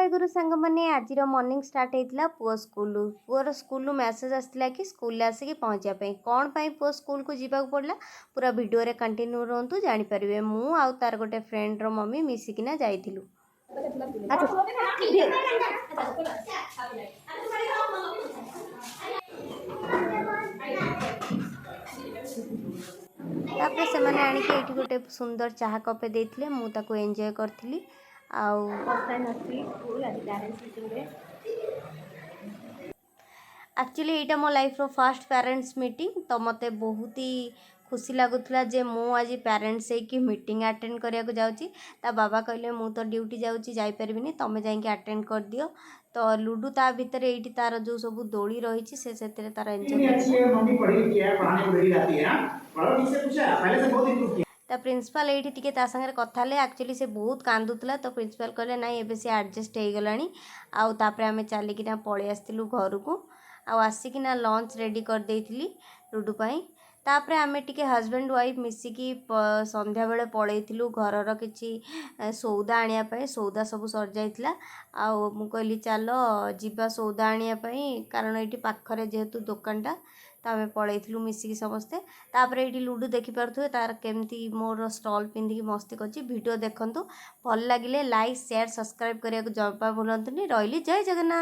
जय गुरु सांग मैंने आज मॉर्निंग स्टार्ट होता पुओ स्कूल पुअर स्कूल मेसेज आसाला कि स्कूल आसिक पहुँचापी कौन पाई पुओ स्कूल को जीवाक पड़ा पूरा वीडियो रे कंटिन्यू रहतु जानीपारे मु आउ तार गोटे फ्रेंड रो मम्मी मिसिकिना जाइलु। तापर से मैंने आणिक ये गोटे सुंदर चाह कपे देते मुझे एंजॉय करी एक्चुअली यहाँ मो life row first parents meeting तो मत बहुत ही खुशी लगुला जे मु आज पेरेंट्स की मीटिंग अटेंड करने जाऊँगी। ता बाबा कहले मु तो ड्यूटी जाऊँगी तुम जाइए अटेंड कर दियो। तो लुडू ता भितर ये तार जो सब दोली रही से तार ता प्रिंसिपल ये टी सागर कथा एक्चुअली से बहुत कांदुला तो प्रिंसिपल कहले नाई एबे से एडजस्ट हो गलानी आउे आम चलिकिना पलि आसलु घर को आसिकिना लंच रेडी कर देइथिली लुडू पाई। तापर आमे टिके हस्बैंड वाइफ मिसिकी संध्या बेले पलैथिलु घरर किछि सौदा आनिया पई सौदा सब सर जाइतला आउ मु कहली चलो जीवा सौदा आनिया पई कारण एठी पाखरे जेहेतु दुकानटा तो आम पलैथिलु मिसिकी समस्ते। तापर ये लुडू देखि पारुथुबे तार केमती मोर स्टॉल पिंधिकी मस्ती करछि वीडियो देखंतु भल लागिले लाइक शेयर सब्सक्राइब करिया को जमा भूलंतुनी। रहिली जय जगन्नाथ।